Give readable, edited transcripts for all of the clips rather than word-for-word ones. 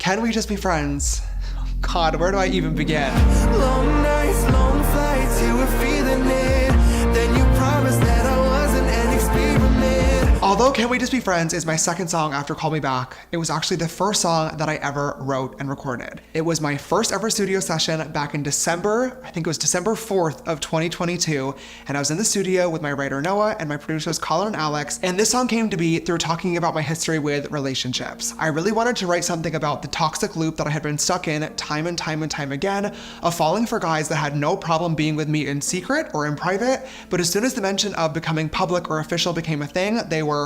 Can we just be friends? God, where do I even begin? Long nights, long flights, you were feeling it. Then you promised that I wasn't an experiment. Although Can We Just Be Friends is my second song after Call Me Back, it was actually the first song that I ever wrote and recorded. It was my first ever studio session back in December, I think it was December 4th of 2022, and I was in the studio with my writer Noah and my producers Colin and Alex, and this song came to be through talking about my history with relationships. I really wanted to write something about the toxic loop that I had been stuck in time and time and time again, of falling for guys that had no problem being with me in secret or in private, but as soon as the mention of becoming public or official became a thing, they were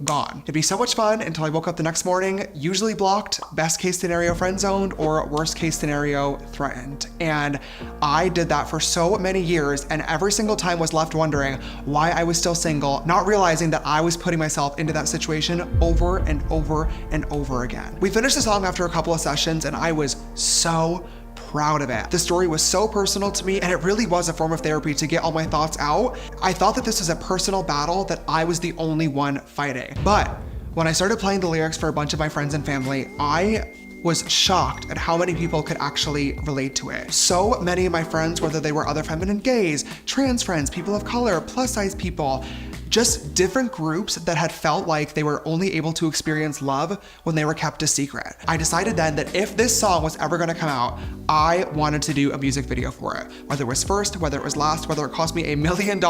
gone. It'd be so much fun until I woke up the next morning, usually blocked, best case scenario friend zoned, or worst case scenario threatened. And I did that for so many years, and every single time was left wondering why I was still single, not realizing that I was putting myself into that situation over and over and over again. We finished the song after a couple of sessions, and I was so proud of it. The story was so personal to me, and it really was a form of therapy to get all my thoughts out. I thought that this was a personal battle that I was the only one fighting. But when I started playing the lyrics for a bunch of my friends and family, I was shocked at how many people could actually relate to it. So many of my friends, whether they were other feminine gays, trans friends, people of color, plus size people, just different groups that had felt like they were only able to experience love when they were kept a secret. I decided then that if this song was ever gonna come out, I wanted to do a music video for it. Whether it was first, whether it was last, whether it cost me $1 million,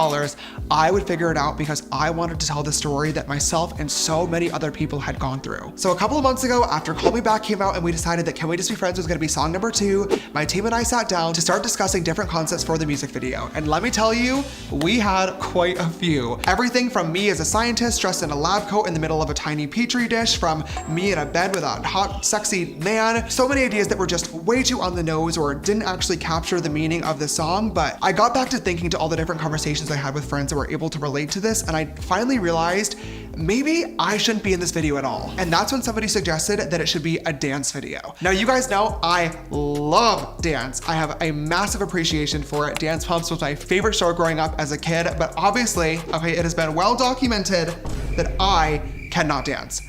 I would figure it out because I wanted to tell the story that myself and so many other people had gone through. So a couple of months ago, after Call Me Back came out and we decided that Can We Just Be Friends was gonna be song number 2, my team and I sat down to start discussing different concepts for the music video. And let me tell you, we had quite a few. Everything from me as a scientist dressed in a lab coat in the middle of a tiny petri dish, from me in a bed with a hot, sexy man. So many ideas that were just way too on the nose or didn't actually capture the meaning of the song. But I got back to thinking to all the different conversations I had with friends that were able to relate to this, and I finally realized maybe I shouldn't be in this video at all. And that's when somebody suggested that it should be a dance video. Now, you guys know I love dance. I have a massive appreciation for it. Dance Pumps was my favorite show growing up as a kid, but obviously, okay, it has been well documented that I cannot dance.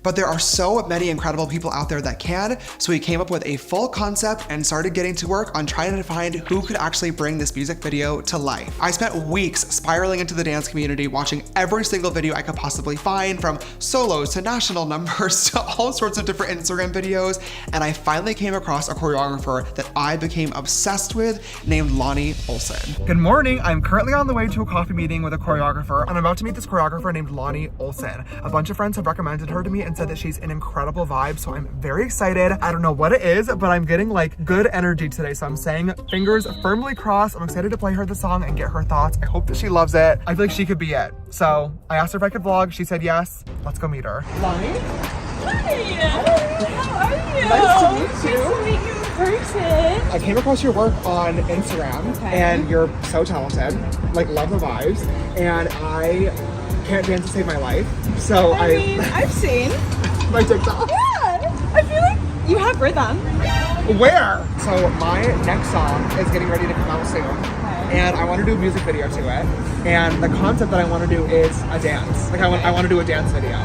But there are so many incredible people out there that can, so we came up with a full concept and started getting to work on trying to find who could actually bring this music video to life. I spent weeks spiraling into the dance community, watching every single video I could possibly find, from solos to national numbers to all sorts of different Instagram videos, and I finally came across a choreographer that I became obsessed with named Lonnie Olson. Good morning, I'm currently on the way to a coffee meeting with a choreographer, and I'm about to meet this choreographer named Lonnie Olson. A bunch of friends have recommended her to me and said that she's an incredible vibe, so I'm very excited. I don't know what it is, but I'm getting like good energy today, so I'm saying fingers firmly crossed. I'm excited to play her the song and get her thoughts. I hope that she loves it. I feel like she could be it. So I asked her if I could vlog. She said yes. Let's go meet her. Lonnie? Hi! How are you? Nice to meet you. Nice to meet you in person. I came across your work on Instagram, and you're so talented. Like, love the vibes. And I can't dance to save my life. So I mean, I've seen my TikTok. Yeah, I feel like you have rhythm. Where? So my next song is getting ready to come out soon. And I want to do a music video to it. And the concept that I want to do is a dance. Like I want to do a dance video.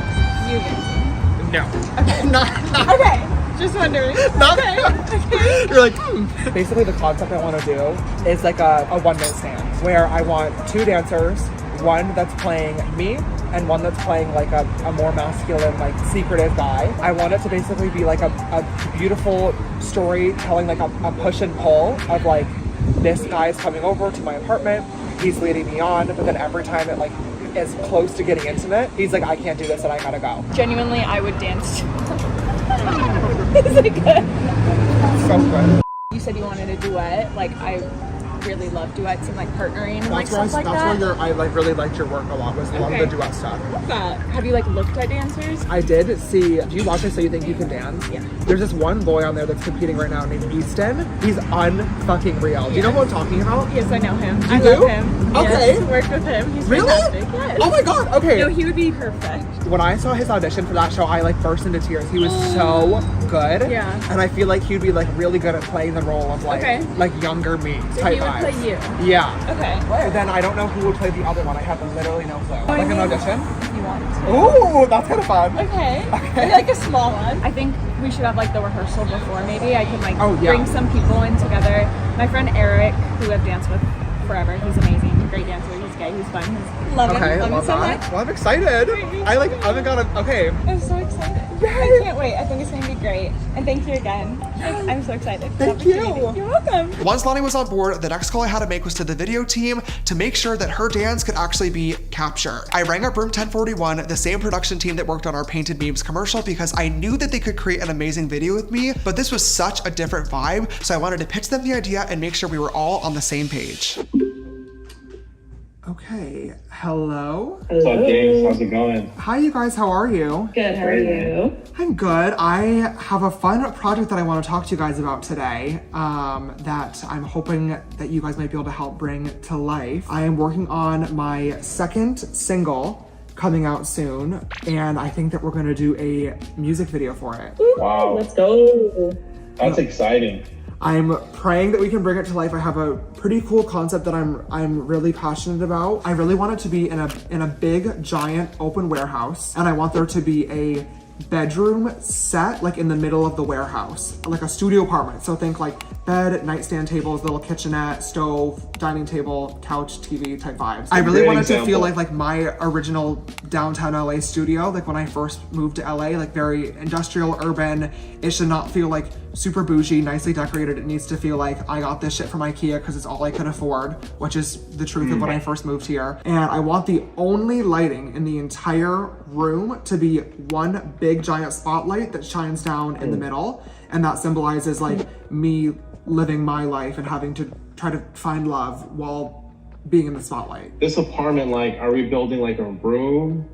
You dancing? No. Okay. not Okay. Just wondering. Not Okay. You're like, Basically the concept I want to do is like a one-minute stand where I want 2 dancers, one that's playing me and one that's playing like a more masculine, like secretive guy. I want it to basically be like a beautiful story telling like a push and pull of like, this guy is coming over to my apartment, he's leading me on, but then every time it like is close to getting intimate, he's like, I can't do this and I gotta go. Genuinely, I would dance. Is it good? So good. You said you wanted a duet. Like, I really love duets and like partnering and like stuff like that. That's where I like really liked your work a lot, was a lot of the duet stuff. Love that. Have you like looked at dancers? I did see, do you watch it So You Think You Can Dance? Yeah. There's this one boy on there that's competing right now named Easton. He's unfucking real. Do you know what I'm talking about? Yes, I know him. You I do? love him. Okay. Yes, worked with him. He's Really? fantastic. Yes. Oh my god, okay. No, he would be perfect. When I saw his audition for that show, I like burst into tears. He was so good. Yeah. And I feel like he'd be like really good at playing the role of like Okay. like younger me So type he would vibes. play you. Yeah. Okay. But then I don't know who would play the other one. I have literally no clue. Like an audition? If you want to. Ooh, that's kind of fun. Okay. Maybe like a small one. I think we should have like the rehearsal before. Maybe I can like Oh, yeah. bring some people in together. My friend Eric, who I've danced with forever, he's amazing, great dancer. He's gay, he's fun. Love Okay, him. I Love him love so that. much. Well, I'm excited. I haven't got a, okay. I'm so excited. I can't wait. I think it's going to be great. And thank you again. Like, I'm so excited. Thank you. You're welcome. Once Lonnie was on board, the next call I had to make was to the video team to make sure that her dance could actually be captured. I rang up Room 1041, the same production team that worked on our Painted Memes commercial, because I knew that they could create an amazing video with me, but this was such a different vibe, so I wanted to pitch them the idea and make sure we were all on the same page. Okay, hello. What's up, James? How's it going? Hi, you guys, how are you? Good, how are you? I'm good. I have a fun project that I want to talk to you guys about today that I'm hoping that you guys might be able to help bring to life. I am working on my second single coming out soon, and I think that we're going to do a music video for it. Wow, Let's go. that's exciting. I'm praying that we can bring it to life. I have a pretty cool concept that I'm really passionate about. I really want it to be in a big, giant, open warehouse, and I want there to be a bedroom set like in the middle of the warehouse, like a studio apartment. So think like bed, nightstand tables, little kitchenette, stove, dining table, couch, TV type vibes. I really Great wanted to feel example. like my original downtown LA studio, like when I first moved to LA, like very industrial, urban. It should not feel like super bougie, nicely decorated. It needs to feel like I got this shit from IKEA because it's all I could afford, which is the truth of when I first moved here. And I want the only lighting in the entire room to be one big giant spotlight that shines down in the middle. And that symbolizes like me living my life and having to try to find love while being in the spotlight. This apartment, like, are we building like a room?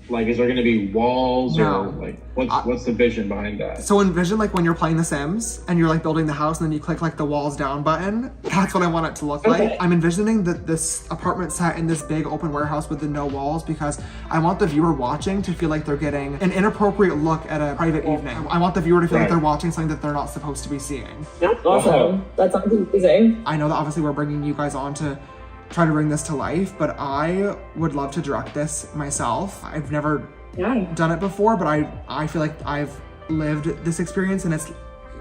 Like, is there gonna be walls No. or like, what's the vision behind that? So envision like when you're playing The Sims and you're like building the house and then you click like the walls down button. That's what I want it to look like. I'm envisioning this apartment set in this big open warehouse with the no walls because I want the viewer watching to feel like they're getting an inappropriate look at a private evening. I want the viewer to feel like Right. they're watching something that they're not supposed to be seeing. That's awesome. That sounds amazing. I know that obviously we're bringing you guys on to try to bring this to life, but I would love to direct this myself. I've never Yeah. done it before, but I feel like I've lived this experience and it's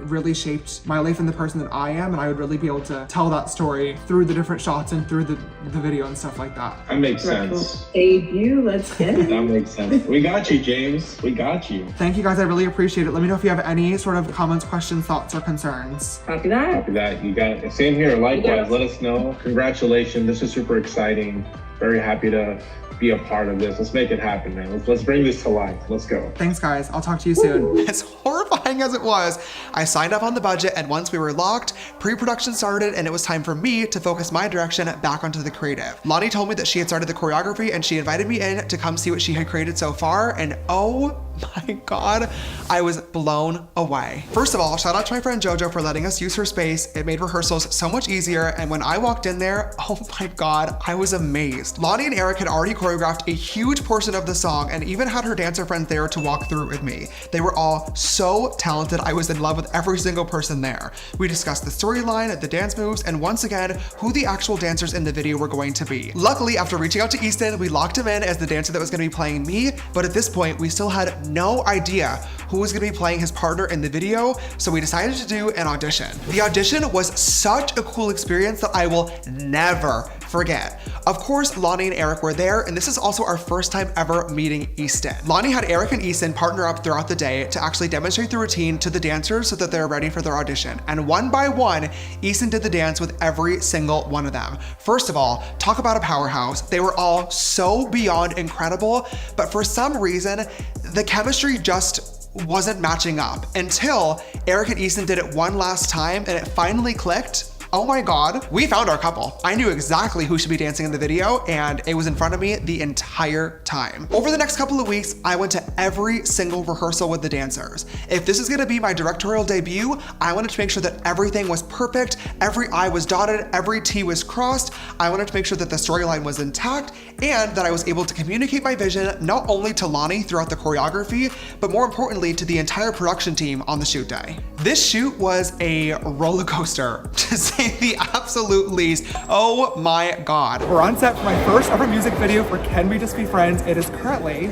really shaped my life and the person that I am, and I would really be able to tell that story through the different shots and through the video and stuff like that. That makes sense. Debut, let's get it. That makes sense. We got you, James. We got you. Thank you guys, I really appreciate it. Let me know if you have any sort of comments, questions, thoughts, or concerns. Copy that. Copy that. You got it. Same here. Likewise. Let us know. Congratulations. This is super exciting. Very happy to be a part of this. Let's make it happen, man. Let's bring this to life. Let's go. Thanks guys, I'll talk to you soon. As horrifying as it was, I signed up on the budget, and once we were locked, pre-production started and it was time for me to focus my direction back onto the creative. Lonnie told me that she had started the choreography and she invited me in to come see what she had created so far, and oh my God, I was blown away. First of all, shout out to my friend Jojo for letting us use her space. It made rehearsals so much easier, and when I walked in there, oh my God, I was amazed. Lonnie and Eric had already choreographed a huge portion of the song and even had her dancer friends there to walk through it with me. They were all so talented. I was in love with every single person there. We discussed the storyline, the dance moves, and once again, who the actual dancers in the video were going to be. Luckily, after reaching out to Easton, we locked him in as the dancer that was gonna be playing me, but at this point, we still had no idea who was gonna be playing his partner in the video, so we decided to do an audition. The audition was such a cool experience that I will never forget. Of course, Lonnie and Eric were there, and this is also our first time ever meeting Easton. Lonnie had Eric and Easton partner up throughout the day to actually demonstrate the routine to the dancers so that they're ready for their audition. And one by one, Easton did the dance with every single one of them. First of all, talk about a powerhouse. They were all so beyond incredible, but for some reason, the chemistry just wasn't matching up until Eric and Easton did it one last time and it finally clicked. oh my God, we found our couple. I knew exactly who should be dancing in the video, and it was in front of me the entire time. Over the next couple of weeks, I went to every single rehearsal with the dancers. If this is gonna be my directorial debut, I wanted to make sure that everything was perfect, every I was dotted, every T was crossed. I wanted to make sure that the storyline was intact and that I was able to communicate my vision not only to Lonnie throughout the choreography, but more importantly to the entire production team on the shoot day. This shoot was a roller coaster, to say the absolute least. Oh my God. We're on set for my first ever music video for Can We Just Be Friends. It is currently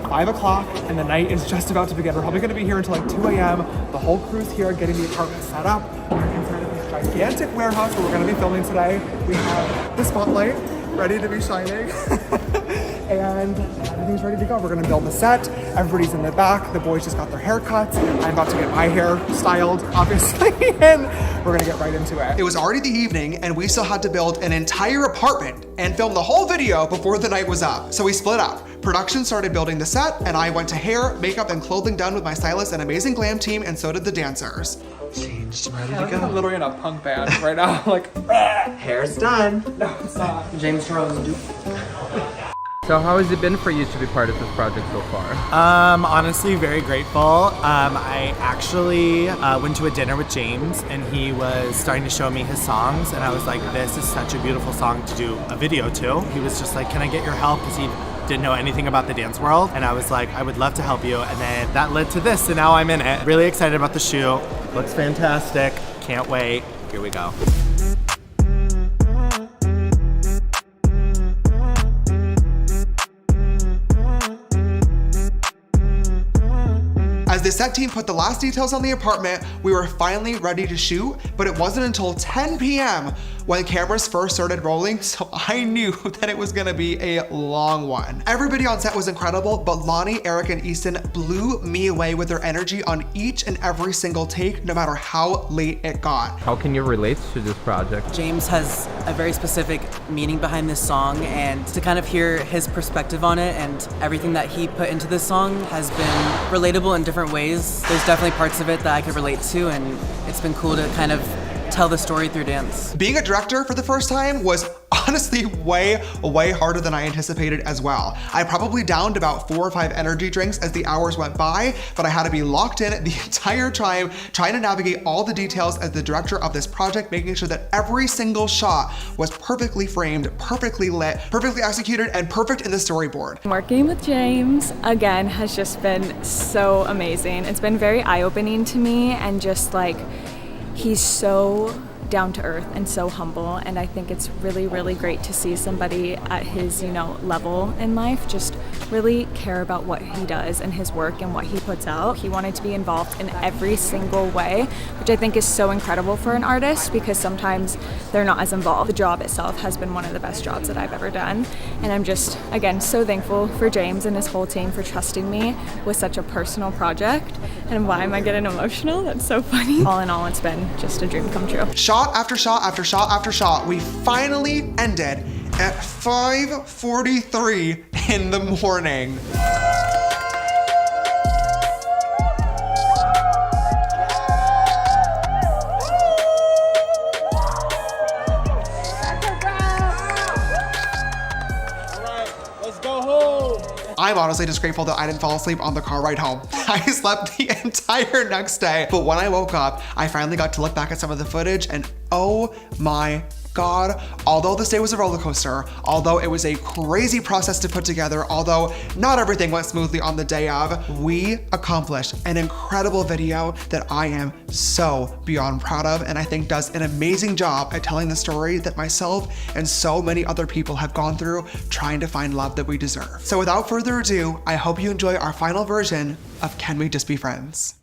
5 o'clock and the night is just about to begin. We're probably gonna be here until like 2 a.m. The whole crew's here getting the apartment set up. We're inside of this gigantic warehouse where we're gonna be filming today. We have the spotlight ready to be shining. And everything's ready to go. We're gonna build the set. Everybody's in the back. The boys just got their haircuts. I'm about to get my hair styled, obviously, and we're gonna get right into it. It was already the evening and we still had to build an entire apartment and film the whole video before the night was up. So we split up. Production started building the set and I went to hair, makeup, and clothing done with my stylist and amazing glam team, and so did the dancers. Changed, ready to go. I'm literally in a punk band right now, like, Hair's done. no, it's not. James Rose. So how has it been for you to be part of this project so far? Honestly, very grateful. I actually went to a dinner with James and he was starting to show me his songs and I was like, this is such a beautiful song to do a video to. He was just like, can I get your help? Because he didn't know anything about the dance world. And I was like, I would love to help you. And then that led to this and now I'm in it. Really excited about the shoot. Looks fantastic. Can't wait. Here we go. As the set team put the last details on the apartment, we were finally ready to shoot, but it wasn't until 10 p.m. when cameras first started rolling, so I knew that it was gonna be a long one. Everybody on set was incredible, but Lonnie, Eric, and Easton blew me away with their energy on each and every single take, no matter how late it got. How can you relate to this project? James has a very specific meaning behind this song, and to kind of hear his perspective on it and everything that he put into this song has been relatable in different ways. There's definitely parts of it that I could relate to, and it's been cool to kind of tell the story through dance. Being a director for the first time was honestly way harder than I anticipated as well. I probably downed about 4 or 5 energy drinks as the hours went by, but I had to be locked in the entire time, trying to navigate all the details as the director of this project, making sure that every single shot was perfectly framed, perfectly lit, perfectly executed, and perfect in the storyboard. Working with James, again, has just been so amazing. It's been very eye-opening to me, and just like, he's so down to earth and so humble, and I think it's really great to see somebody at his, level in life just really care about what he does and his work and what he puts out. He wanted to be involved in every single way, which I think is so incredible for an artist, because sometimes they're not as involved. The job itself has been one of the best jobs that I've ever done, and I'm just, again, so thankful for James and his whole team for trusting me with such a personal project. And why am I getting emotional? That's so funny. All in all, it's been just a dream come true. Shot after shot after shot after shot, we finally ended at 5:43 in the morning. I'm honestly just grateful that I didn't fall asleep on the car ride home. I slept the entire next day, but when I woke up, I finally got to look back at some of the footage, and oh my God, although this day was a roller coaster, although it was a crazy process to put together, although not everything went smoothly on the day of, we accomplished an incredible video that I am so beyond proud of, and I think does an amazing job at telling the story that myself and so many other people have gone through trying to find love that we deserve. So without further ado, I hope you enjoy our final version of Can We Just Be Friends?